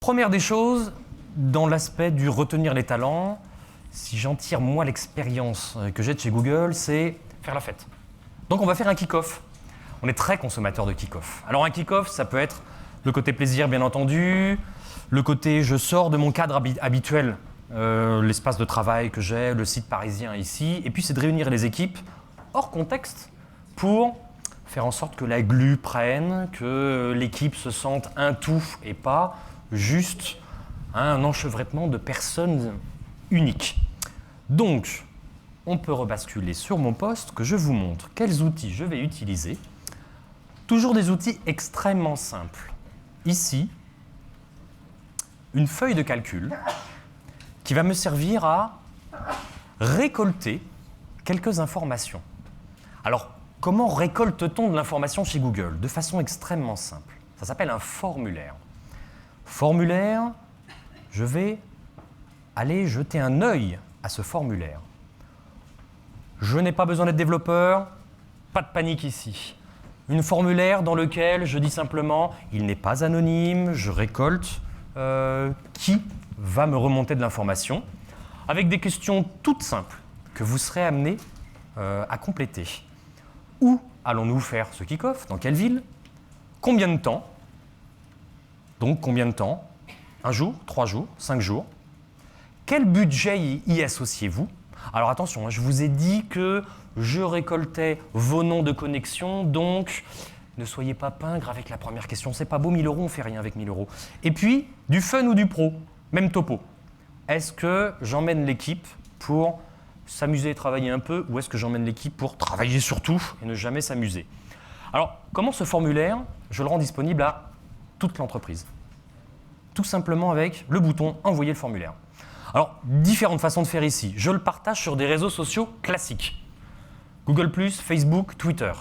Première des choses, dans l'aspect du retenir les talents, si j'en tire moi l'expérience que j'ai de chez Google, c'est faire la fête. Donc on va faire un kick-off. On est très consommateur de kick-off. Alors un kick-off, ça peut être le côté plaisir bien entendu, le côté je sors de mon cadre habituel, l'espace de travail que j'ai, le site parisien ici, et puis c'est de réunir les équipes hors contexte pour faire en sorte que la glu prenne, que l'équipe se sente un tout et pas juste un enchevêtrement de personnes uniques. Donc, on peut rebasculer sur mon poste que je vous montre quels outils je vais utiliser. Toujours des outils extrêmement simples. Ici, une feuille de calcul qui va me servir à récolter quelques informations. Alors, comment récolte-t-on de l'information chez Google? De façon extrêmement simple. Ça s'appelle un formulaire. Formulaire, je vais aller jeter un œil à ce formulaire. Je n'ai pas besoin d'être développeur, pas de panique ici. Un formulaire dans lequel je dis simplement, il n'est pas anonyme, je récolte qui va me remonter de l'information, avec des questions toutes simples que vous serez amené à compléter. Où allons-nous faire ce kick-off? Dans quelle ville? Combien de temps? Donc combien de temps? 1 jour, 3 jours, 5 jours? Quel budget y associez-vous? Alors attention, je vous ai dit que je récoltais vos noms de connexion, donc ne soyez pas pingres avec la première question. C'est pas beau, 1 000 €, on fait rien avec 1 000 €. Et puis, du fun ou du pro? Même topo. Est-ce que j'emmène l'équipe pour s'amuser et travailler un peu, ou est-ce que j'emmène l'équipe pour travailler surtout et ne jamais s'amuser? Alors, comment ce formulaire, je le rends disponible à toute l'entreprise? Tout simplement avec le bouton « Envoyer le formulaire ». Alors, différentes façons de faire ici. Je le partage sur des réseaux sociaux classiques. Google+, Facebook, Twitter.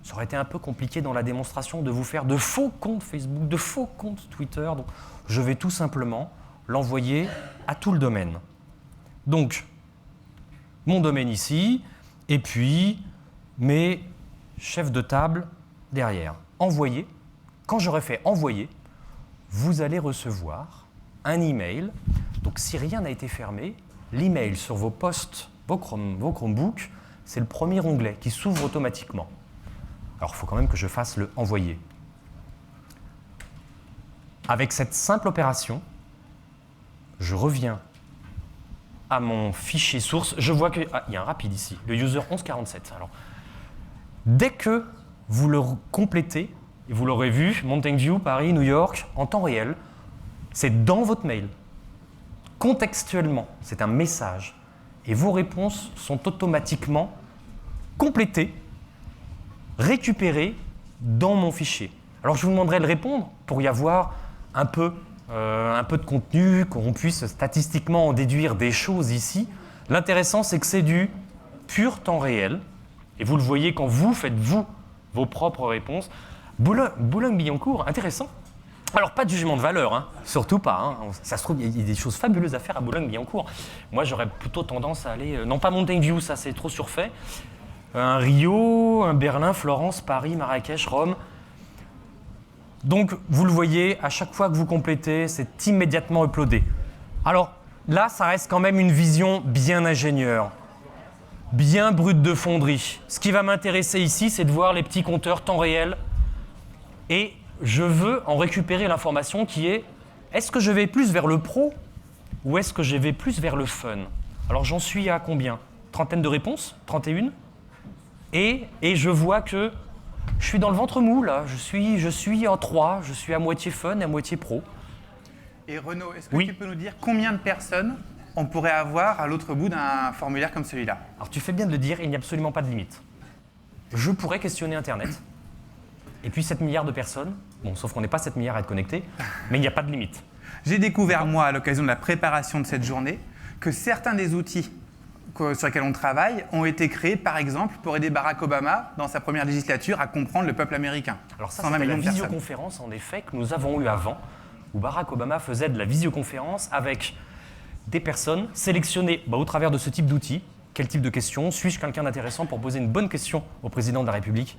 Ça aurait été un peu compliqué dans la démonstration de vous faire de faux comptes Facebook, de faux comptes Twitter. Donc, je vais tout simplement l'envoyer à tout le domaine. Donc, mon domaine ici, et puis mes chefs de table derrière. Envoyer. Quand j'aurai fait envoyer, vous allez recevoir un email. Donc, si rien n'a été fermé, l'email sur vos postes, vos Chromebooks, c'est le premier onglet qui s'ouvre automatiquement. Alors, il faut quand même que je fasse le envoyer. Avec cette simple opération, je reviens à mon fichier source. Je vois qu'il y a un rapide ici, le user 1147. Alors, dès que vous le complétez, et vous l'aurez vu, Mountain View, Paris, New York, en temps réel, c'est dans votre mail. Contextuellement, c'est un message. Et vos réponses sont automatiquement complétées, récupérées dans mon fichier. Alors, je vous demanderai de répondre pour y avoir un peu de contenu, qu'on puisse statistiquement en déduire des choses ici. L'intéressant, c'est que c'est du pur temps réel. Et vous le voyez quand vous faites, vos propres réponses. Boulogne-Billancourt, intéressant. Alors, pas de jugement de valeur, hein, surtout pas. Hein. Ça se trouve, il y a des choses fabuleuses à faire à Boulogne-Billancourt. Moi, j'aurais plutôt tendance à aller... non, pas Mountain View, ça c'est trop surfait. Un Rio, un Berlin, Florence, Paris, Marrakech, Rome. Donc, vous le voyez, à chaque fois que vous complétez, c'est immédiatement uploadé. Alors, là, ça reste quand même une vision bien ingénieure, bien brute de fonderie. Ce qui va m'intéresser ici, c'est de voir les petits compteurs temps réel. Et je veux en récupérer l'information qui est, est-ce que je vais plus vers le pro ou est-ce que je vais plus vers le fun? Alors, j'en suis à combien? 30aine de réponses? 31? Et je vois que je suis dans le ventre mou, là. Je suis en 3, je suis à moitié fun et à moitié pro. Et Renaud, est-ce que tu peux nous dire combien de personnes on pourrait avoir à l'autre bout d'un formulaire comme celui-là? Alors, tu fais bien de le dire, il n'y a absolument pas de limite. Je pourrais questionner Internet. Et puis 7 milliards de personnes, bon, sauf qu'on n'est pas 7 milliards à être connectés, mais il n'y a pas de limite. J'ai découvert, moi, à l'occasion de la préparation de cette journée, que certains des outils sur lesquels on travaille ont été créés, par exemple, pour aider Barack Obama, dans sa première législature, à comprendre le peuple américain. Alors ça, c'était la visioconférence, en effet, que nous avons eue avant, où Barack Obama faisait de la visioconférence avec des personnes sélectionnées au travers de ce type d'outils. Quel type de questions? Suis-je quelqu'un d'intéressant pour poser une bonne question au président de la République,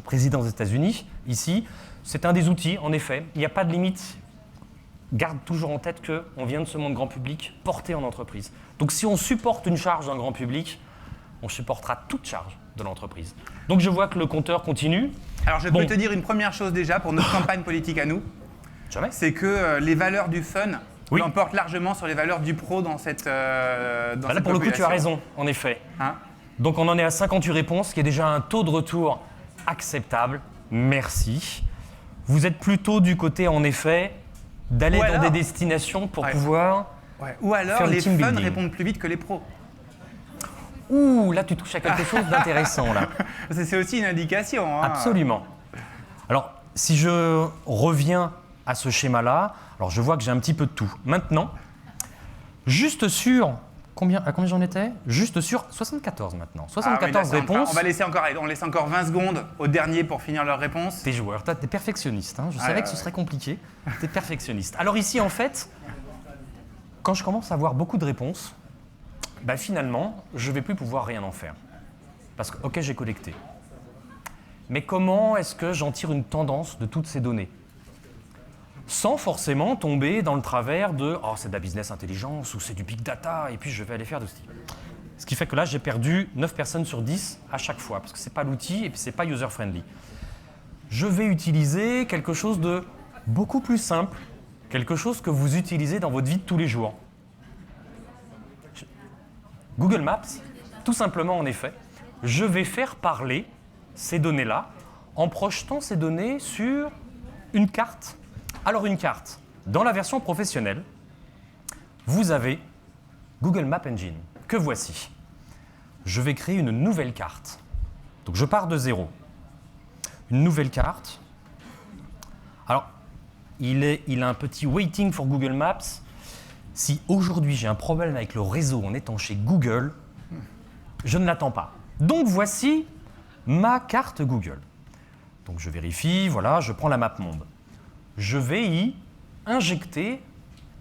président des États-Unis, ici? C'est un des outils, en effet. Il n'y a pas de limite. garde toujours en tête qu'on vient de ce monde grand public porté en entreprise. Donc si on supporte une charge d'un grand public, on supportera toute charge de l'entreprise. Donc je vois que le compteur continue. Alors je peux te dire une première chose déjà pour notre campagne politique à nous. Jamais. C'est que les valeurs du fun Oui. l'emportent largement sur les valeurs du pro dans cette dans Là, cette pour le coup, tu as population. raison, en effet. Hein? Donc on en est à 58 réponses, qui est déjà un taux de retour acceptable. Merci. Vous êtes plutôt du côté, en effet, d'aller Ou dans alors- des destinations pour Ouais. pouvoir... Ouais. Ou alors Faire le les team fun building. répondent plus vite que les pros. Ouh, là, tu touches à quelque chose d'intéressant, là. C'est aussi une indication. Hein. Absolument. Alors, si je reviens à ce schéma-là, alors je vois que j'ai un petit peu de tout. Maintenant, juste sur... à combien j'en étais? Juste sur 74 maintenant. Ah oui, 74 là, c'est réponses. on laisse encore 20 secondes au dernier pour finir leur réponse. T'es joueur, toi, t'es perfectionniste. Hein. Je savais ouais, que ce ouais. serait compliqué. T'es perfectionniste. Alors ici, en fait, quand je commence à avoir beaucoup de réponses, bah, finalement, je vais plus pouvoir rien en faire. Parce que, ok, j'ai collecté. Mais comment est-ce que j'en tire une tendance de toutes ces données? Sans forcément tomber dans le travers de « oh, c'est de la business intelligence » ou « c'est du big data » et puis je vais aller faire de ce type. Ce qui fait que là, j'ai perdu 9 personnes sur 10 à chaque fois, parce que ce n'est pas l'outil et puis ce n'est pas user-friendly. Je vais utiliser quelque chose de beaucoup plus simple, quelque chose que vous utilisez dans votre vie de tous les jours. Google Maps, tout simplement en effet, je vais faire parler ces données-là en projetant ces données sur une carte. Alors une carte, dans la version professionnelle, vous avez Google Maps Engine, que voici. Je vais créer une nouvelle carte. Donc je pars de zéro. Une nouvelle carte. Alors, il a un petit waiting for Google Maps. Si aujourd'hui j'ai un problème avec le réseau en étant chez Google, je ne l'attends pas. Donc voici ma carte Google. Donc je vérifie, voilà, je prends la map monde. Je vais y injecter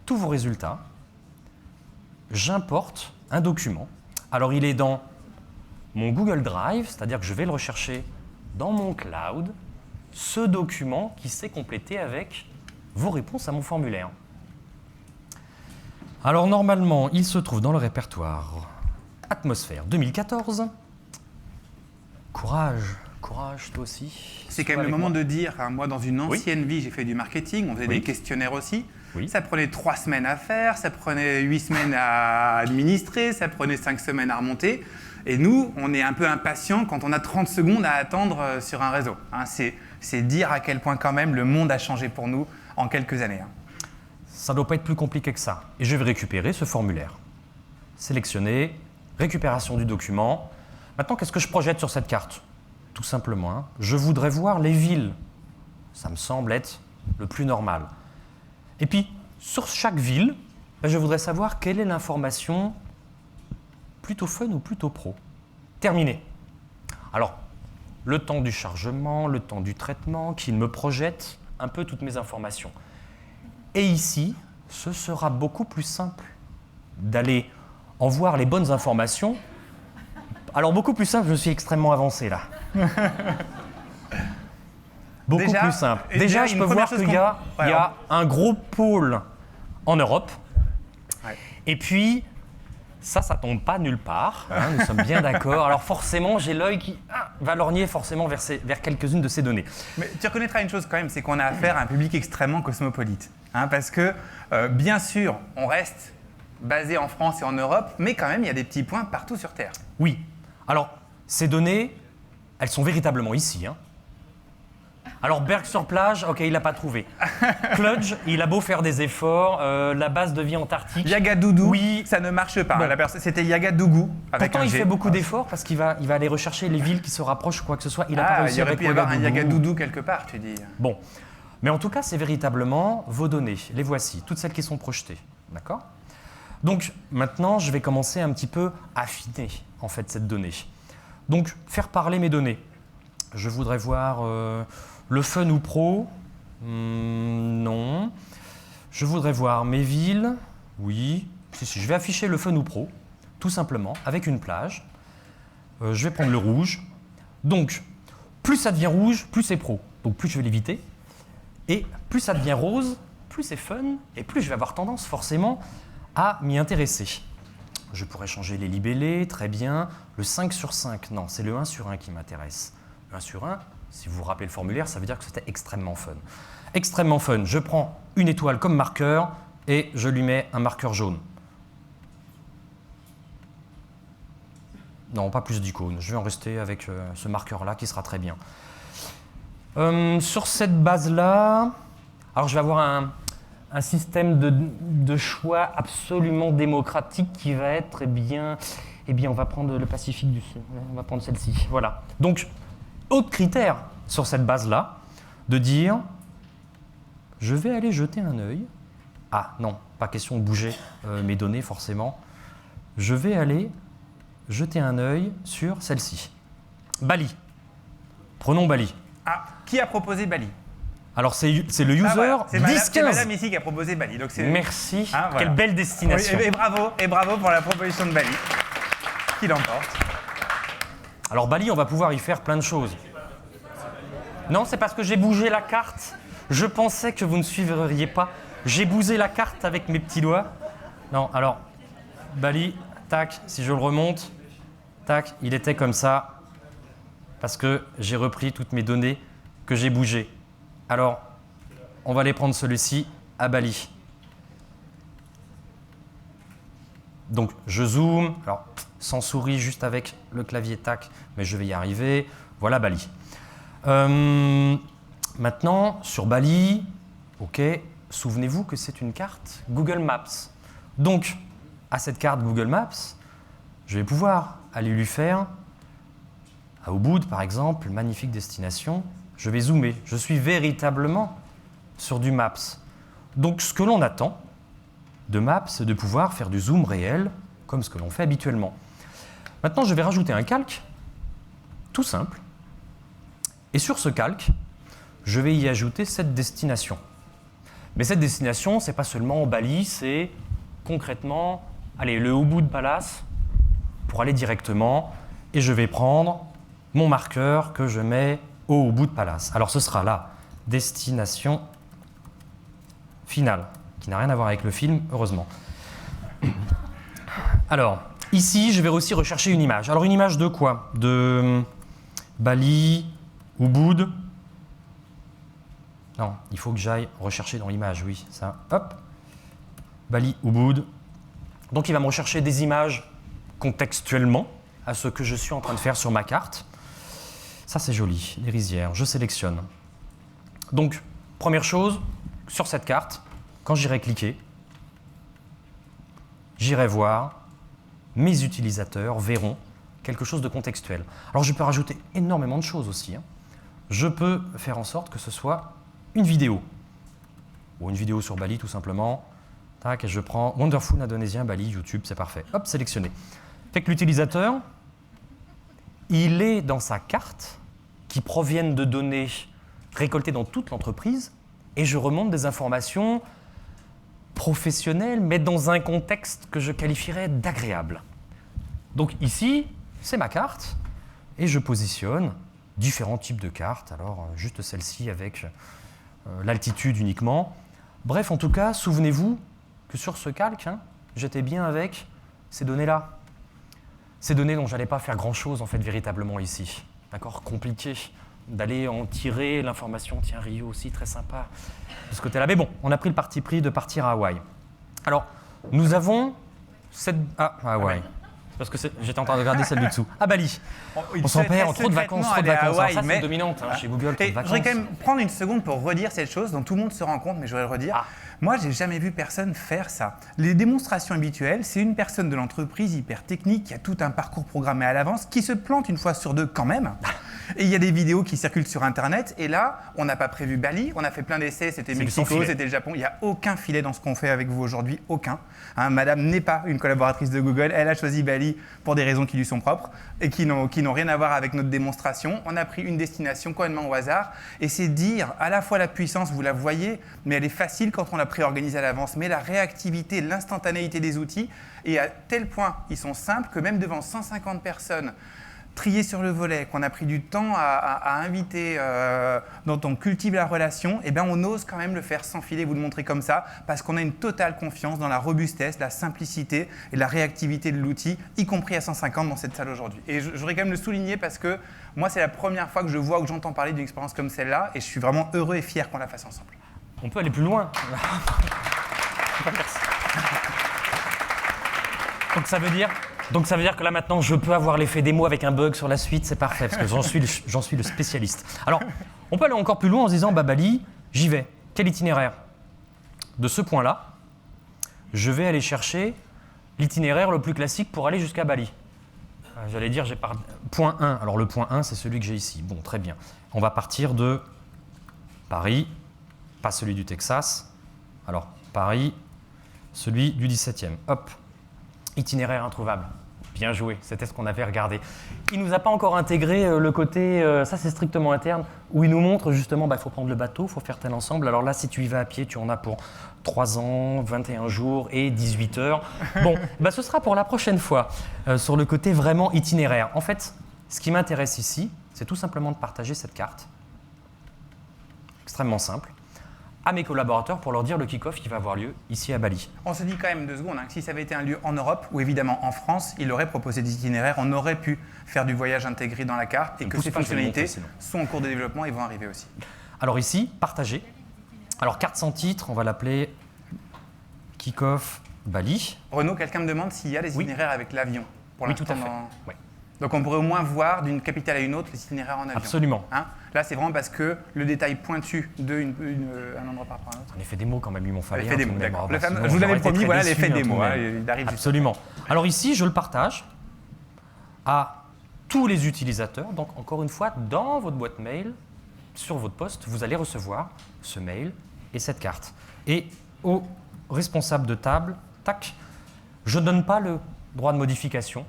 tous vos résultats. J'importe un document. Alors il est dans mon Google Drive, c'est-à-dire que je vais le rechercher dans mon cloud, ce document qui s'est complété avec vos réponses à mon formulaire. Alors normalement, il se trouve dans le répertoire Atmosphère 2014. Courage, courage toi aussi. C'est quand même le moment de dire, hein, moi dans une Oui. ancienne vie, j'ai fait du marketing, on faisait Oui. des questionnaires aussi. Oui. Ça prenait 3 semaines à faire, ça prenait 8 semaines à administrer, ça prenait 5 semaines à remonter. Et nous, on est un peu impatients quand on a 30 secondes à attendre sur un réseau. Hein, c'est dire à quel point quand même le monde a changé pour nous en quelques années. Hein. Ça ne doit pas être plus compliqué que ça. Et je vais récupérer ce formulaire. Sélectionner, récupération du document. Maintenant, qu'est-ce que je projette sur cette carte? Tout simplement, hein, je voudrais voir les villes. Ça me semble être le plus normal. Et puis, sur chaque ville, ben, je voudrais savoir quelle est l'information plutôt fun ou plutôt pro. Terminé. Alors, le temps du chargement, le temps du traitement, qu'il me projette un peu toutes mes informations. Et ici, ce sera beaucoup plus simple d'aller en voir les bonnes informations. Alors, beaucoup plus simple, je suis extrêmement avancé là. Beaucoup Déjà, plus simple. et Déjà, déjà, je une peux première voir chose qu'il y a, qu'on- il y a un gros pôle en Europe. Ouais. Et puis, ça tombe pas nulle part. Hein, nous sommes bien d'accord. Alors forcément, j'ai l'œil qui va lorgner forcément vers quelques-unes de ces données. Mais tu reconnaîtras une chose quand même, c'est qu'on a affaire à un public extrêmement cosmopolite. Hein, parce que, bien sûr, on reste basé en France et en Europe, mais quand même, il y a des petits points partout sur Terre. Oui. Alors, ces données, elles sont véritablement ici. Hein. Alors, Berg-sur-Plage, ok, il l'a pas trouvé. Cludge, il a beau faire des efforts, la base de vie antarctique. Yagadougou, Oui. ça ne marche pas. Bon. La personne- C'était Yagadougou. avec Pourtant, un il G. fait beaucoup d'efforts parce qu'il va aller rechercher les villes qui se rapprochent ou quoi que ce soit. Il n'a pas Ah, réussi il aurait avec pu y avoir un Ouagadougou. Yagadoudou quelque part, tu dis. Bon. Mais en tout cas, c'est véritablement vos données. Les voici, toutes celles qui sont projetées. D'accord? Donc, maintenant, je vais commencer un petit peu à affiner, en fait, cette donnée. Donc, faire parler mes données. Je voudrais voir le fun ou pro. Non. Je voudrais voir mes villes. Oui. Si, je vais afficher le fun ou pro, tout simplement, avec une plage. Je vais prendre le rouge. Donc, plus ça devient rouge, plus c'est pro. Donc, plus je vais l'éviter. Et plus ça devient rose, plus c'est fun, et plus je vais avoir tendance forcément à m'y intéresser. Je pourrais changer les libellés, très bien. Le 5 sur 5, non, c'est le 1 sur 1 qui m'intéresse. Le 1 sur 1, si vous vous rappelez le formulaire, ça veut dire que c'était extrêmement fun. Extrêmement fun, je prends une étoile comme marqueur et je lui mets un marqueur jaune. Non, pas plus d'icônes, je vais en rester avec ce marqueur-là qui sera très bien. Sur cette base-là, alors je vais avoir un système de choix absolument démocratique qui va être, eh bien, on va prendre le Pacifique du Sud, on va prendre celle-ci, voilà. Donc, autre critère sur cette base-là, de dire, je vais aller jeter un œil, ah non, pas question de bouger mes données forcément, je vais aller jeter un œil sur celle-ci. Bali, prenons Bali. Ah, qui a proposé Bali? Alors, c'est le user voilà. C'est 10-15. madame ici qui a proposé Bali. Donc merci, voilà. Quelle belle destination. Oui, et bravo pour la proposition de Bali. Qui l'emporte? Alors, Bali, on va pouvoir y faire plein de choses. Non, c'est parce que j'ai bougé la carte. Je pensais que vous ne suivriez pas. J'ai bougé la carte avec mes petits doigts. Non, alors, Bali, tac, si je le remonte, tac, il était comme ça. Parce que j'ai repris toutes mes données que j'ai bougées. Alors, on va aller prendre celui-ci à Bali. Donc, je zoome, alors sans souris, juste avec le clavier tac, mais je vais y arriver. Voilà Bali. Maintenant, sur Bali, ok, souvenez-vous que c'est une carte Google Maps. Donc, à cette carte Google Maps, je vais pouvoir aller lui faire, à Ubud par exemple, magnifique destination. Je vais zoomer. Je suis véritablement sur du Maps. Donc, ce que l'on attend de Maps, c'est de pouvoir faire du zoom réel, comme ce que l'on fait habituellement. Maintenant, je vais rajouter un calque, tout simple. Et sur ce calque, je vais y ajouter cette destination. Mais cette destination, ce n'est pas seulement Bali, c'est concrètement, allez, le Ubud Palace, pour aller directement. Et je vais prendre mon marqueur que je mets au Ubud Palace. Alors ce sera la destination finale, qui n'a rien à voir avec le film, heureusement. Alors, ici, je vais aussi rechercher une image. Alors une image de quoi? De Bali, Ubud. Non, il faut que j'aille rechercher dans l'image, oui, ça. Hop, Bali, Ubud. Donc il va me rechercher des images contextuellement à ce que je suis en train de faire sur ma carte. Ça, c'est joli, les rizières. Je sélectionne. Donc, première chose, sur cette carte, quand j'irai cliquer, j'irai voir, mes utilisateurs verront quelque chose de contextuel. Alors, je peux rajouter énormément de choses aussi. Je peux faire en sorte que ce soit une vidéo. Ou une vidéo sur Bali, tout simplement. Tac, et je prends Wonderful Indonésien, Bali, YouTube, c'est parfait. Hop, sélectionné. Fait que l'utilisateur, il est dans sa carte qui proviennent de données récoltées dans toute l'entreprise et je remonte des informations professionnelles, mais dans un contexte que je qualifierais d'agréable. Donc ici, c'est ma carte et je positionne différents types de cartes. Alors, juste celle-ci avec l'altitude uniquement. Bref, en tout cas, souvenez-vous que sur ce calque, j'étais bien avec ces données-là. Ces données dont je n'allais pas faire grand-chose, en fait, véritablement ici. D'accord? Compliqué d'aller en tirer l'information. Tiens, Rio aussi, très sympa de ce côté-là. Mais bon, on a pris le parti pris de partir à Hawaï. Alors, nous avons cette... Ah, Hawaï. Parce que j'étais en train de regarder celle du dessous. À Bali. On s'en perd en trop de vacances, trop de vacances. Alors ça, c'est dominante chez Google, trop de vacances. Je voudrais quand même prendre une seconde pour redire cette chose dont tout le monde se rend compte, mais je voudrais le redire. Ah. Moi, j'ai jamais vu personne faire ça. Les démonstrations habituelles, c'est une personne de l'entreprise hyper technique qui a tout un parcours programmé à l'avance, qui se plante une fois sur deux quand même. Et il y a des vidéos qui circulent sur Internet. Et là, on n'a pas prévu Bali. On a fait plein d'essais. C'était Mexico, c'était le Japon. Il n'y a aucun filet dans ce qu'on fait avec vous aujourd'hui. Aucun. Madame n'est pas une collaboratrice de Google. Elle a choisi Bali pour des raisons qui lui sont propres et qui n'ont rien à voir avec notre démonstration. On a pris une destination complètement au hasard. Et c'est dire à la fois la puissance, vous la voyez, mais elle est facile quand on l'a préorganisée à l'avance. Mais la réactivité, l'instantanéité des outils. Et à tel point, ils sont simples que même devant 150 personnes, trié sur le volet, qu'on a pris du temps à inviter, dont on cultive la relation, eh bien on ose quand même le faire sans filer, vous le montrer comme ça, parce qu'on a une totale confiance dans la robustesse, la simplicité et la réactivité de l'outil, y compris à 150 dans cette salle aujourd'hui. Et je voudrais quand même le souligner parce que moi, c'est la première fois que je vois ou que j'entends parler d'une expérience comme celle-là, et je suis vraiment heureux et fier qu'on la fasse ensemble. On peut aller plus loin. Donc ça veut dire que là maintenant je peux avoir l'effet démo avec un bug sur la suite, c'est parfait parce que j'en suis le spécialiste. Alors on peut aller encore plus loin en se disant Bali, j'y vais. Quel itinéraire? De ce point-là, je vais aller chercher l'itinéraire le plus classique pour aller jusqu'à Bali. J'allais dire j'ai point 1. Alors le point 1 c'est celui que j'ai ici. Bon, très bien. On va partir de Paris, pas celui du Texas. Alors Paris, celui du 17e. Hop. Itinéraire introuvable. Bien joué, c'était ce qu'on avait regardé. Il ne nous a pas encore intégré le côté, ça c'est strictement interne, où il nous montre justement, il faut prendre le bateau, il faut faire tel ensemble. Alors là, si tu y vas à pied, tu en as pour 3 ans, 21 jours et 18 heures. Bon, ce sera pour la prochaine fois, sur le côté vraiment itinéraire. En fait, ce qui m'intéresse ici, c'est tout simplement de partager cette carte, extrêmement simple, à mes collaborateurs pour leur dire le kick-off qui va avoir lieu ici à Bali. On se dit quand même 2 secondes, que si ça avait été un lieu en Europe ou évidemment en France, il aurait proposé des itinéraires, on aurait pu faire du voyage intégré dans la carte et que ces fonctionnalités sont en cours de développement et vont arriver aussi. Alors ici, partager. Alors carte sans titre, on va l'appeler kick-off Bali. Renaud, quelqu'un me demande s'il y a des itinéraires avec l'avion. Oui, tout à fait. Ouais. Donc on pourrait au moins voir d'une capitale à une autre les itinéraires en avion. Absolument. Là, c'est vraiment parce que le détail pointu d'un endroit par rapport à un autre. Un effet démo quand même, il m'en fallait. L'effet démo, d'accord. Je vous l'avais promis, voilà l'effet démo. Il arrive absolument. Alors ici, je le partage à tous les utilisateurs. Donc encore une fois, dans votre boîte mail, sur votre poste, vous allez recevoir ce mail et cette carte. Et au responsable de table, tac, je ne donne pas le droit de modification.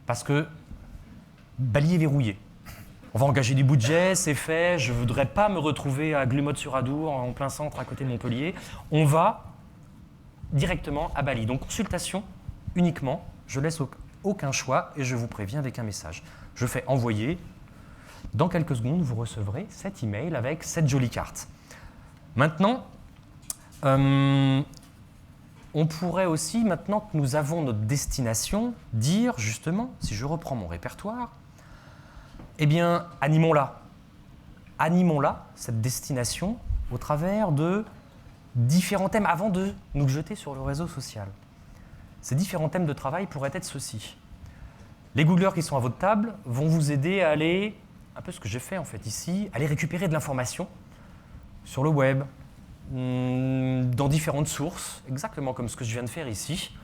Parce que Bali est verrouillé. On va engager du budget, c'est fait, je ne voudrais pas me retrouver à Glumot-sur-Adour, en plein centre, à côté de Montpellier. On va directement à Bali. Donc consultation uniquement, je laisse aucun choix et je vous préviens avec un message. Je fais envoyer. Dans quelques secondes, vous recevrez cet email avec cette jolie carte. Maintenant, on pourrait aussi, maintenant que nous avons notre destination, dire justement, si je reprends mon répertoire, eh bien, animons-la. Animons-la, cette destination, au travers de différents thèmes, avant de nous jeter sur le réseau social. Ces différents thèmes de travail pourraient être ceux-ci. Les Googlers qui sont à votre table vont vous aider à aller, un peu ce que j'ai fait en fait ici, aller récupérer de l'information sur le web, dans différentes sources, exactement comme ce que je viens de faire ici.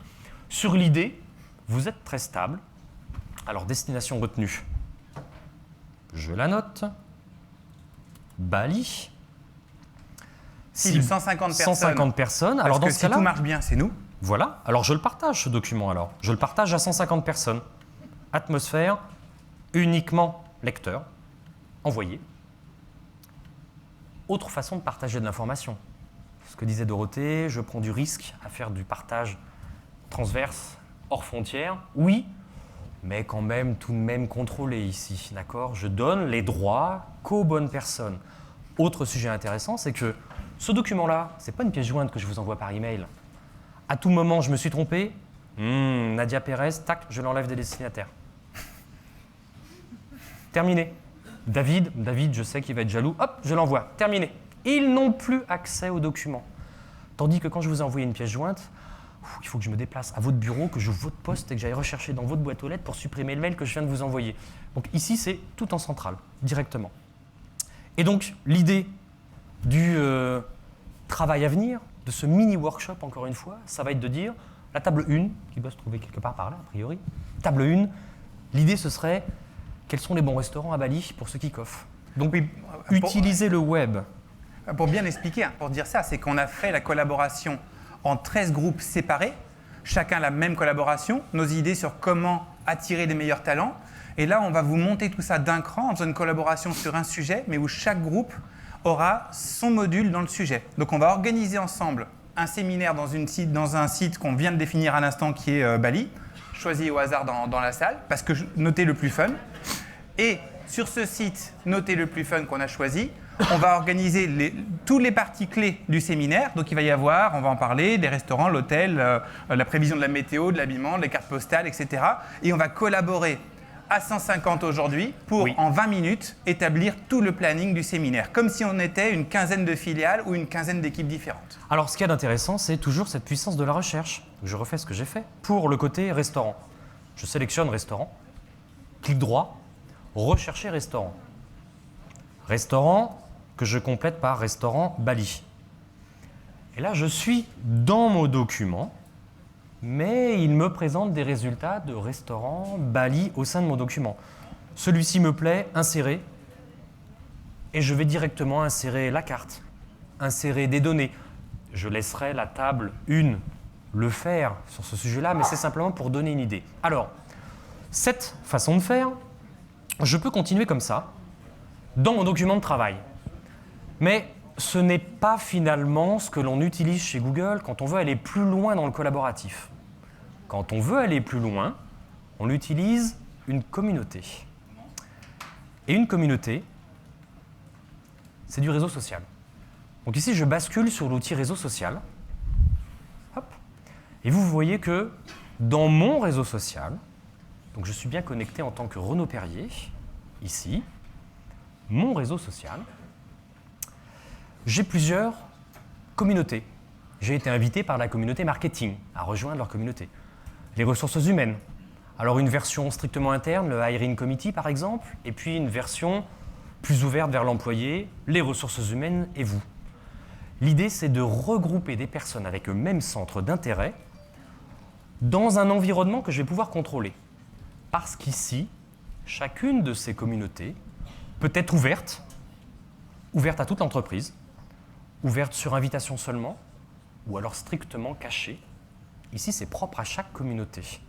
Sur l'idée, vous êtes très stable. Alors, destination retenue. Je la note. Bali. Cible 150 personnes. 150 personnes. Alors, dans ce cas-là, si tout marche bien, c'est nous. Voilà. Alors, je le partage, ce document. Alors, je le partage à 150 personnes. Atmosphère, uniquement lecteur. Envoyé. Autre façon de partager de l'information. Ce que disait Dorothée, je prends du risque à faire du partage transverse, hors frontières. Oui, mais quand même, tout de même contrôlé ici, d'accord? Je donne les droits qu'aux bonnes personnes. Autre sujet intéressant, c'est que ce document-là, ce n'est pas une pièce jointe que je vous envoie par email. À tout moment, je me suis trompé. Nadia Pérez, tac, je l'enlève des destinataires. Terminé. David, je sais qu'il va être jaloux, hop, je l'envoie, terminé. Ils n'ont plus accès aux documents. Tandis que quand je vous ai envoyé une pièce jointe, il faut que je me déplace à votre bureau, que j'ouvre votre poste et que j'aille rechercher dans votre boîte aux lettres pour supprimer le mail que je viens de vous envoyer. Donc ici, c'est tout en centrale, directement. Et donc, l'idée du travail à venir, de ce mini-workshop, encore une fois, ça va être de dire, la table 1, qui doit se trouver quelque part par là, a priori, table 1, l'idée ce serait, quels sont les bons restaurants à Bali pour ce kick-off? Donc, oui, utiliser le web. Pour bien expliquer, pour dire ça, c'est qu'on a fait la collaboration en 13 groupes séparés, chacun la même collaboration, nos idées sur comment attirer les meilleurs talents. Et là, on va vous monter tout ça d'un cran en faisant une collaboration sur un sujet, mais où chaque groupe aura son module dans le sujet. Donc, on va organiser ensemble un séminaire dans un site qu'on vient de définir à l'instant qui est Bali. choisi au hasard dans la salle, parce que notez le plus fun. Et sur ce site, notez le plus fun qu'on a choisi, on va organiser toutes les parties clés du séminaire. Donc il va y avoir, on va en parler, des restaurants, l'hôtel, la prévision de la météo, de l'habillement, les cartes postales, etc. Et on va collaborer à 150 aujourd'hui pour, en 20 minutes, établir tout le planning du séminaire, comme si on était une quinzaine de filiales ou une quinzaine d'équipes différentes. Alors, ce qu'il y a d'intéressant, c'est toujours cette puissance de la recherche. Je refais ce que j'ai fait pour le côté restaurant. Je sélectionne restaurant, clic droit, rechercher restaurant. Restaurant que je complète par restaurant Bali. Et là, je suis dans mon document, mais il me présente des résultats de restaurant Bali au sein de mon document. Celui-ci me plaît, insérer, et je vais directement insérer la carte, insérer des données. Je laisserai la table 1 le faire sur ce sujet-là, mais c'est simplement pour donner une idée. Alors, cette façon de faire, je peux continuer comme ça, dans mon document de travail. Mais ce n'est pas finalement ce que l'on utilise chez Google quand on veut aller plus loin dans le collaboratif. Quand on veut aller plus loin, on utilise une communauté. Et une communauté, c'est du réseau social. Donc ici, je bascule sur l'outil réseau social. Hop. Et vous voyez que dans mon réseau social, donc je suis bien connecté en tant que Renaud Perrier, ici, mon réseau social, j'ai plusieurs communautés. J'ai été invité par la communauté marketing à rejoindre leur communauté. Les ressources humaines. Alors une version strictement interne, le Hiring Committee par exemple, et puis une version plus ouverte vers l'employé, les ressources humaines et vous. L'idée, c'est de regrouper des personnes avec le même centre d'intérêt dans un environnement que je vais pouvoir contrôler. Parce qu'ici, chacune de ces communautés peut être ouverte à toute l'entreprise, ouverte sur invitation seulement, ou alors strictement cachée. Ici, c'est propre à chaque communauté.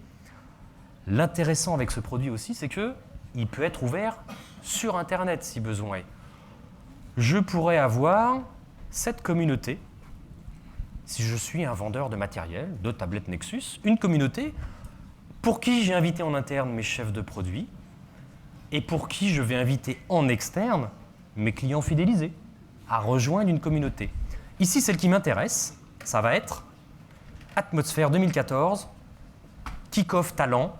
L'intéressant avec ce produit aussi, c'est qu'il peut être ouvert sur Internet si besoin est. Je pourrais avoir cette communauté, si je suis un vendeur de matériel, de tablettes Nexus, une communauté pour qui j'ai invité en interne mes chefs de produits et pour qui je vais inviter en externe mes clients fidélisés à rejoindre une communauté. Ici, celle qui m'intéresse, ça va être Atmosphère 2014, kick-off talent,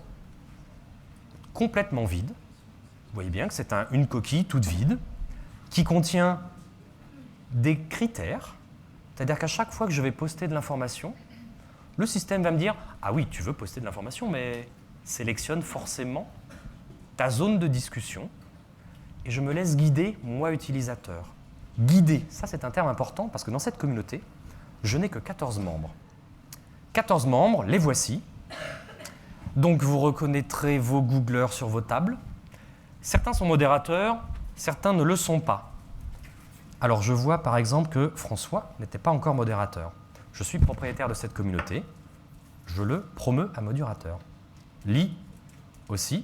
complètement vide. Vous voyez bien que c'est une coquille toute vide qui contient des critères, c'est-à-dire qu'à chaque fois que je vais poster de l'information, le système va me dire « Ah oui, tu veux poster de l'information, mais sélectionne forcément ta zone de discussion et je me laisse guider, moi, utilisateur. » Guider, ça c'est un terme important parce que dans cette communauté, je n'ai que 14 membres. 14 membres, les voici. Donc vous reconnaîtrez vos Googlers sur vos tables. Certains sont modérateurs, certains ne le sont pas. Alors je vois par exemple que François n'était pas encore modérateur. Je suis propriétaire de cette communauté, je le promeux à modérateur. Lee aussi.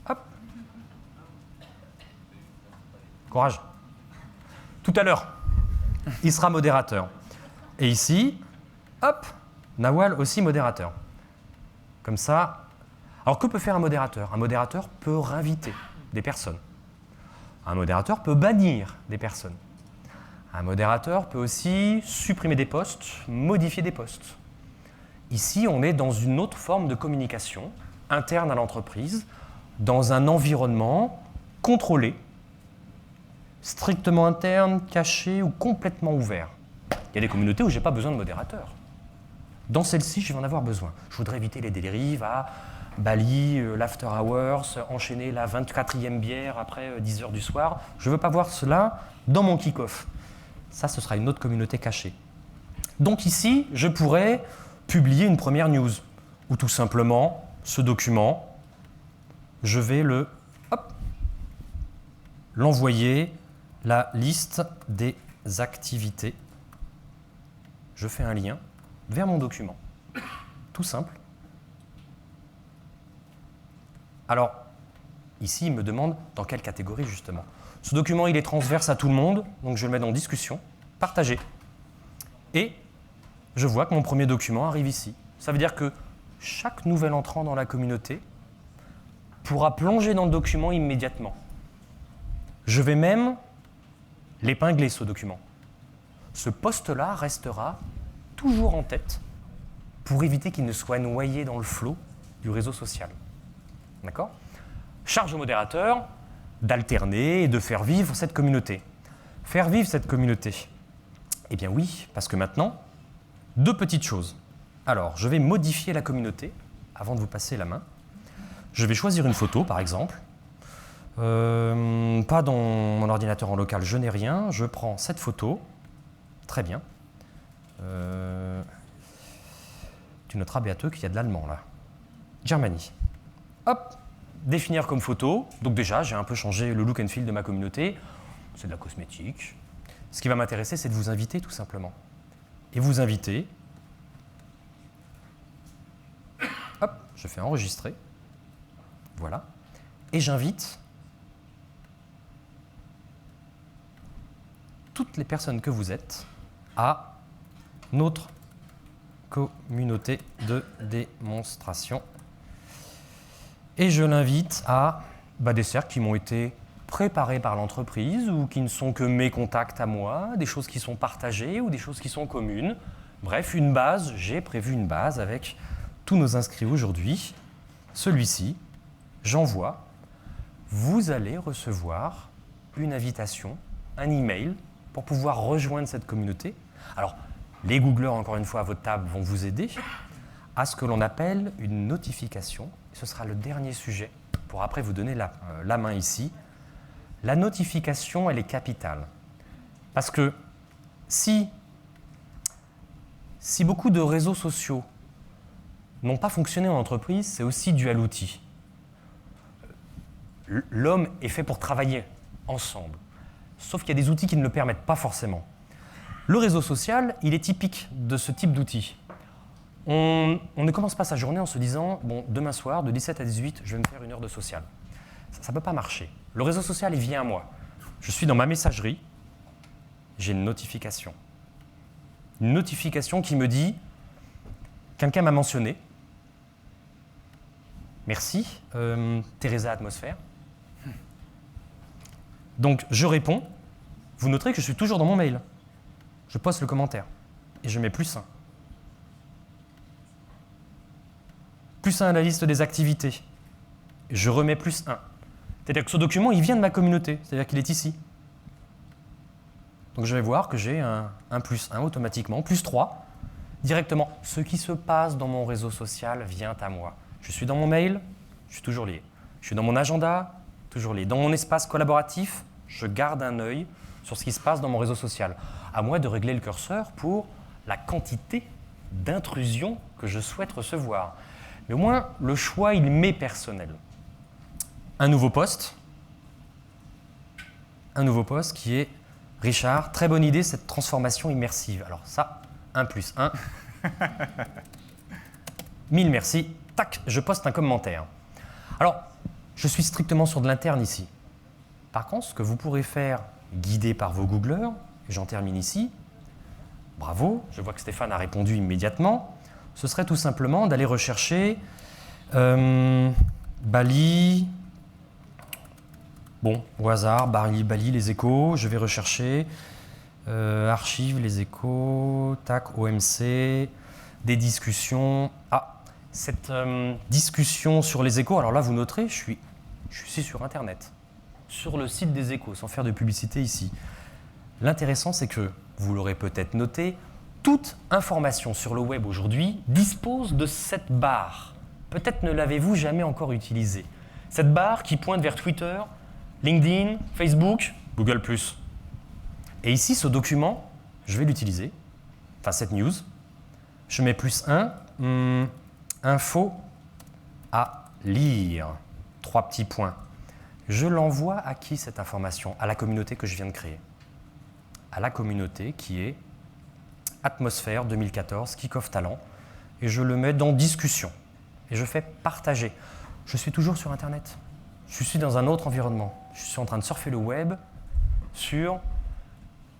Hop. Courage. Tout à l'heure, il sera modérateur. Et ici, hop, Nawal aussi modérateur. Comme ça. Alors que peut faire un modérateur? Un modérateur peut réinviter des personnes. Un modérateur peut bannir des personnes. Un modérateur peut aussi supprimer des postes, modifier des postes. Ici, on est dans une autre forme de communication interne à l'entreprise, dans un environnement contrôlé, strictement interne, caché ou complètement ouvert. Il y a des communautés où je n'ai pas besoin de modérateur. Dans celle-ci, je vais en avoir besoin. Je voudrais éviter les dérives à Bali, l'after hours, enchaîner la 24e bière après 10 heures du soir. Je ne veux pas voir cela dans mon kick-off. Ça, ce sera une autre communauté cachée. Donc ici, je pourrais publier une première news, ou tout simplement, ce document, je vais l'envoyer, la liste des activités. Je fais un lien vers mon document. Tout simple. Alors, ici, il me demande dans quelle catégorie, justement. Ce document, il est transverse à tout le monde, donc je vais le mettre en discussion, partager. Et je vois que mon premier document arrive ici. Ça veut dire que chaque nouvel entrant dans la communauté pourra plonger dans le document immédiatement. Je vais même l'épingler, ce document. Ce post-là restera toujours en tête pour éviter qu'il ne soit noyé dans le flot du réseau social. D'accord ? Charge au modérateur d'alterner et de faire vivre cette communauté. Faire vivre cette communauté. Eh bien oui, parce que maintenant, deux petites choses. Alors, je vais modifier la communauté avant de vous passer la main. Je vais choisir une photo, par exemple. Pas dans mon ordinateur en local, je n'ai rien. Je prends cette photo. Très bien. Tu noteras, Béateux, qu'il y a de l'allemand, là. Germany. Hop, définir comme photo. Donc déjà, j'ai un peu changé le look and feel de ma communauté. C'est de la cosmétique. Ce qui va m'intéresser, c'est de vous inviter, tout simplement. Et vous inviter. Hop, je fais enregistrer. Voilà. Et j'invite toutes les personnes que vous êtes à notre communauté de démonstration. Et je l'invite à des cercles qui m'ont été préparés par l'entreprise ou qui ne sont que mes contacts à moi, des choses qui sont partagées ou des choses qui sont communes. Bref, une base, j'ai prévu une base avec tous nos inscrits aujourd'hui. Celui-ci, j'envoie. Vous allez recevoir une invitation, un email pour pouvoir rejoindre cette communauté. Alors, les Googlers, encore une fois, à votre table, vont vous aider à ce que l'on appelle une notification. Ce sera le dernier sujet pour après vous donner la main ici. La notification, elle est capitale. Parce que si beaucoup de réseaux sociaux n'ont pas fonctionné en entreprise, c'est aussi dû à l'outil. L'homme est fait pour travailler ensemble. Sauf qu'il y a des outils qui ne le permettent pas forcément. Le réseau social, il est typique de ce type d'outil. On ne commence pas sa journée en se disant « Bon, demain soir, de 17 à 18, je vais me faire une heure de social ». Ça ne peut pas marcher. Le réseau social, il vient à moi. Je suis dans ma messagerie, j'ai une notification. Une notification qui me dit « Quelqu'un m'a mentionné. Merci, Teresa Atmosphère. » Donc, je réponds. Vous noterez que je suis toujours dans mon mail. Je poste le commentaire et je mets +1. +1 à la liste des activités. Je remets +1. C'est-à-dire que ce document, il vient de ma communauté. C'est-à-dire qu'il est ici. Donc je vais voir que j'ai un +1 automatiquement, +3 directement. Ce qui se passe dans mon réseau social vient à moi. Je suis dans mon mail, je suis toujours lié. Je suis dans mon agenda, toujours lié. Dans mon espace collaboratif, je garde un œil sur ce qui se passe dans mon réseau social. À moi de régler le curseur pour la quantité d'intrusions que je souhaite recevoir. Mais au moins, le choix, il m'est personnel. Un nouveau post qui est « Richard, très bonne idée cette transformation immersive ». Alors ça, 1 + 1. 1000 merci. Tac, je poste un commentaire. Alors, je suis strictement sur de l'interne ici. Par contre, ce que vous pourrez faire, guidé par vos Googlers, et j'en termine ici, bravo, je vois que Stéphane a répondu immédiatement, ce serait tout simplement d'aller rechercher Bali, bon, au hasard, Bali, les échos, je vais rechercher archives, les échos, tac, OMC, des discussions. Ah, cette discussion sur les échos, alors là, vous noterez, je suis sur Internet, sur le site des échos, sans faire de publicité ici. L'intéressant, c'est que, vous l'aurez peut-être noté, toute information sur le web aujourd'hui dispose de cette barre. Peut-être ne l'avez-vous jamais encore utilisée. Cette barre qui pointe vers Twitter, LinkedIn, Facebook, Google+. Et ici, ce document, je vais l'utiliser, enfin cette news. Je mets +1, info à lire. 3 petits points. Je l'envoie à qui cette information? À la communauté que je viens de créer. À la communauté qui est Atmosphère 2014, Kick-Off Talent. Et je le mets dans discussion. Et je fais partager. Je suis toujours sur Internet. Je suis dans un autre environnement. Je suis en train de surfer le web sur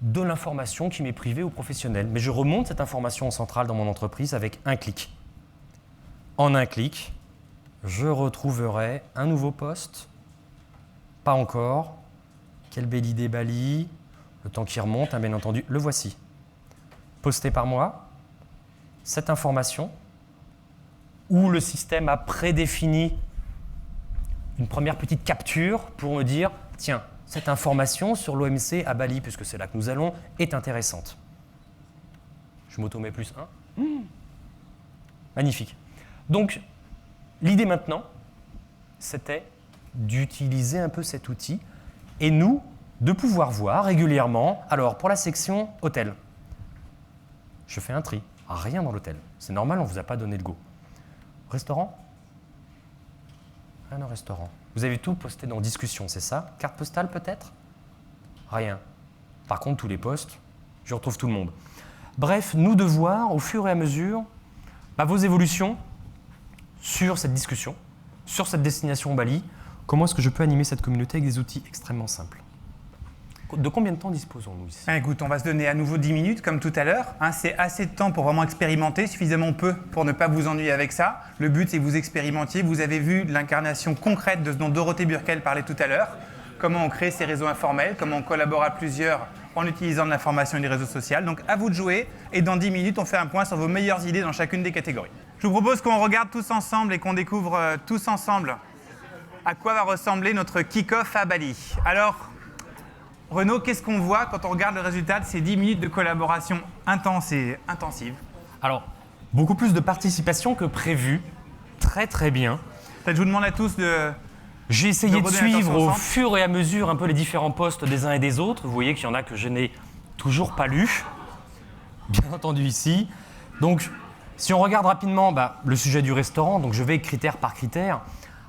de l'information qui m'est privée ou professionnelle. Mais je remonte cette information en centrale dans mon entreprise avec un clic. En un clic, je retrouverai un nouveau post. Pas encore. Quelle belle idée Bali. Le temps qui remonte, hein, bien entendu, le voici. Posté par moi. Cette information, où le système a prédéfini une première petite capture pour me dire « Tiens, cette information sur l'OMC à Bali, puisque c'est là que nous allons, est intéressante. » Je m'auto-mets +1. Magnifique. Donc, l'idée maintenant, c'était d'utiliser un peu cet outil et nous, de pouvoir voir régulièrement, alors pour la section hôtel, je fais un tri, rien dans l'hôtel. C'est normal, on ne vous a pas donné le go. Restaurant? Rien au restaurant. Vous avez tout posté dans discussion, c'est ça? Carte postale peut-être? Rien. Par contre, tous les postes, je retrouve tout le monde. Bref, nous de voir au fur et à mesure vos évolutions sur cette discussion, sur cette destination Bali. Comment est-ce que je peux animer cette communauté avec des outils extrêmement simples? De combien de temps disposons-nous ici? Écoute, on va se donner à nouveau 10 minutes, comme tout à l'heure. C'est assez de temps pour vraiment expérimenter, suffisamment peu pour ne pas vous ennuyer avec ça. Le but, c'est que vous expérimentiez. Vous avez vu l'incarnation concrète de ce dont Dorothée Burkel parlait tout à l'heure. Comment on crée ces réseaux informels, comment on collabore à plusieurs en utilisant de l'information et des réseaux sociaux. Donc, à vous de jouer. Et dans 10 minutes, on fait un point sur vos meilleures idées dans chacune des catégories. Je vous propose qu'on regarde tous ensemble et qu'on découvre tous ensemble à quoi va ressembler notre kick-off à Bali. Alors, Renaud, qu'est-ce qu'on voit quand on regarde le résultat de ces 10 minutes de collaboration intense et intensive? Alors, beaucoup plus de participation que prévu. Très très bien. Je vous demande à tous de... J'ai essayé de suivre au ensemble. fur et à mesure un peu les différents posts des uns et des autres. Vous voyez qu'il y en a que je n'ai toujours pas lus. Bien entendu ici. Donc, si on regarde rapidement le sujet du restaurant, donc je vais critère par critère,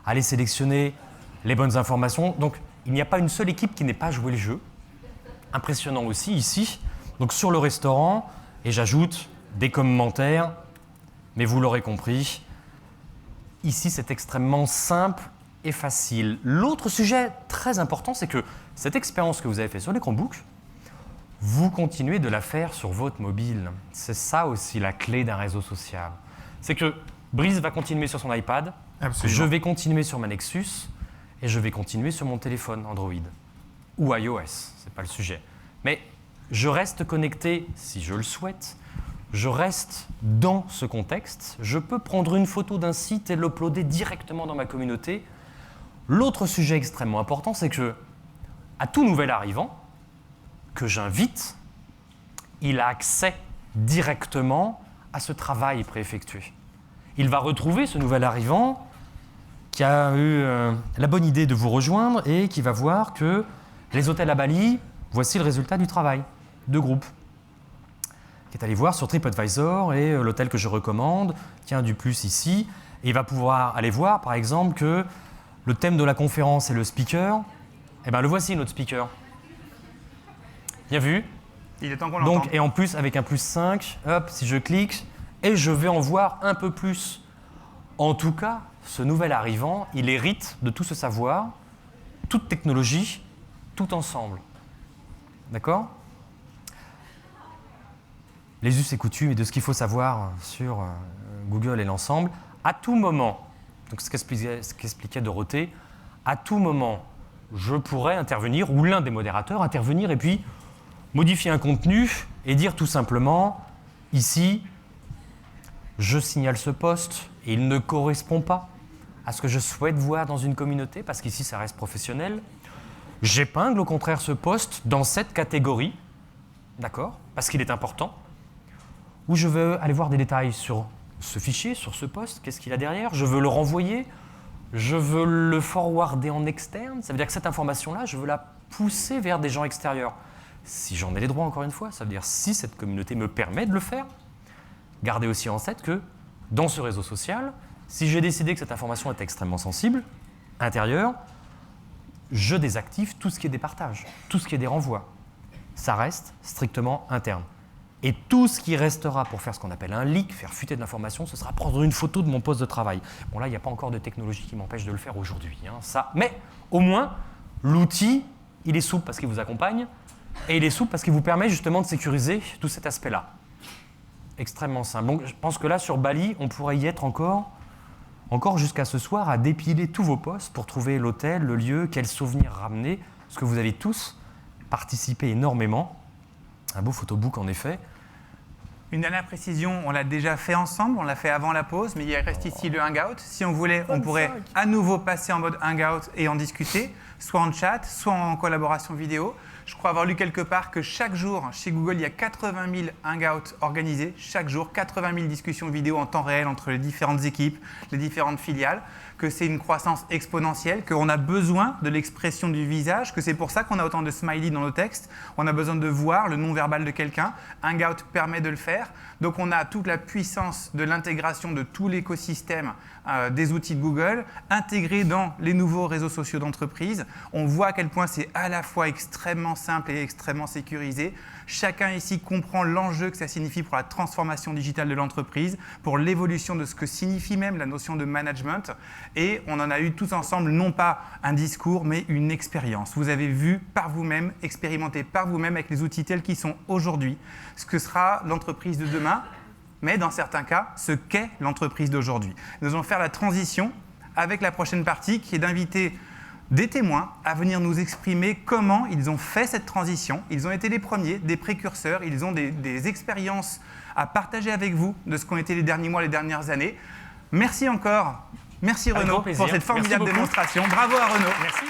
aller sélectionner les bonnes informations. Donc, il n'y a pas une seule équipe qui n'ait pas joué le jeu. Impressionnant aussi ici. Donc sur le restaurant, et j'ajoute des commentaires, mais vous l'aurez compris, ici c'est extrêmement simple et facile. L'autre sujet très important, c'est que cette expérience que vous avez faite sur l'écran book, vous continuez de la faire sur votre mobile. C'est ça aussi la clé d'un réseau social. C'est que Brice va continuer sur son iPad, Absolument. je vais continuer sur ma Nexus, et je vais continuer sur mon téléphone Android ou iOS, c'est pas le sujet. Mais je reste connecté si je le souhaite, je reste dans ce contexte, je peux prendre une photo d'un site et l'uploader directement dans ma communauté. L'autre sujet extrêmement important, c'est que à tout nouvel arrivant que j'invite, il a accès directement à ce travail préeffectué. Il va retrouver ce nouvel arrivant qui a eu la bonne idée de vous rejoindre et qui va voir que les hôtels à Bali, voici le résultat du travail de groupe. Qui est allé voir sur TripAdvisor et l'hôtel que je recommande, qui a du plus ici. Et il va pouvoir aller voir, par exemple, que le thème de la conférence est le speaker. Eh bien, le voici, notre speaker. Bien vu. Il est temps qu'on l'entende. Donc, et en plus, avec un +5, hop, si je clique, et je vais en voir un peu plus. En tout cas, ce nouvel arrivant, il hérite de tout ce savoir, toute technologie, tout ensemble. D'accord? Les us et coutumes et de ce qu'il faut savoir sur Google et l'ensemble, à tout moment, donc ce qu'expliquait Dorothée, à tout moment, je pourrais intervenir, ou l'un des modérateurs intervenir et puis modifier un contenu et dire tout simplement, ici, je signale ce post et il ne correspond pas à ce que je souhaite voir dans une communauté, parce qu'ici, ça reste professionnel. J'épingle au contraire ce post dans cette catégorie, d'accord, parce qu'il est important, où je veux aller voir des détails sur ce fichier, sur ce post, qu'est-ce qu'il a derrière, je veux le renvoyer, je veux le forwarder en externe, ça veut dire que cette information-là, je veux la pousser vers des gens extérieurs. Si j'en ai les droits, encore une fois, ça veut dire si cette communauté me permet de le faire, gardez aussi en tête que dans ce réseau social, si j'ai décidé que cette information est extrêmement sensible, intérieure, je désactive tout ce qui est des partages, tout ce qui est des renvois. Ça reste strictement interne. Et tout ce qui restera pour faire ce qu'on appelle un leak, faire fuiter de l'information, ce sera prendre une photo de mon poste de travail. Bon là, il n'y a pas encore de technologie qui m'empêche de le faire aujourd'hui, ça. Mais au moins, l'outil, il est souple parce qu'il vous accompagne, et il est souple parce qu'il vous permet justement de sécuriser tout cet aspect-là. Extrêmement simple. Donc je pense que là, sur Bali, on pourrait y être encore encore jusqu'à ce soir à dépiler tous vos posts pour trouver l'hôtel, le lieu, quels souvenirs ramener, parce que vous avez tous participé énormément. Un beau photobook en effet. Une dernière précision, on l'a déjà fait ensemble, on l'a fait avant la pause, mais il reste ici le Hangout. Si on voulait, on pourrait à nouveau passer en mode Hangout et en discuter, soit en chat, soit en collaboration vidéo. Je crois avoir lu quelque part que chaque jour, chez Google, il y a 80 000 Hangouts organisés, chaque jour, 80 000 discussions vidéo en temps réel entre les différentes équipes, les différentes filiales, que c'est une croissance exponentielle, qu'on a besoin de l'expression du visage, que c'est pour ça qu'on a autant de smileys dans nos textes, on a besoin de voir le non-verbal de quelqu'un, Hangout permet de le faire, donc on a toute la puissance de l'intégration de tout l'écosystème des outils de Google, intégrés dans les nouveaux réseaux sociaux d'entreprise. On voit à quel point c'est à la fois extrêmement simple et extrêmement sécurisé. Chacun ici comprend l'enjeu que ça signifie pour la transformation digitale de l'entreprise, pour l'évolution de ce que signifie même la notion de management. Et on en a eu tous ensemble, non pas un discours, mais une expérience. Vous avez vu par vous-même, expérimenté par vous-même avec les outils tels qu'ils sont aujourd'hui, ce que sera l'entreprise de demain, mais dans certains cas, ce qu'est l'entreprise d'aujourd'hui. Nous allons faire la transition avec la prochaine partie qui est d'inviter des témoins à venir nous exprimer comment ils ont fait cette transition. Ils ont été les premiers, des précurseurs, ils ont des expériences à partager avec vous de ce qu'ont été les derniers mois, les dernières années. Merci encore, merci Renaud pour cette formidable démonstration. Bravo à Renaud. Merci.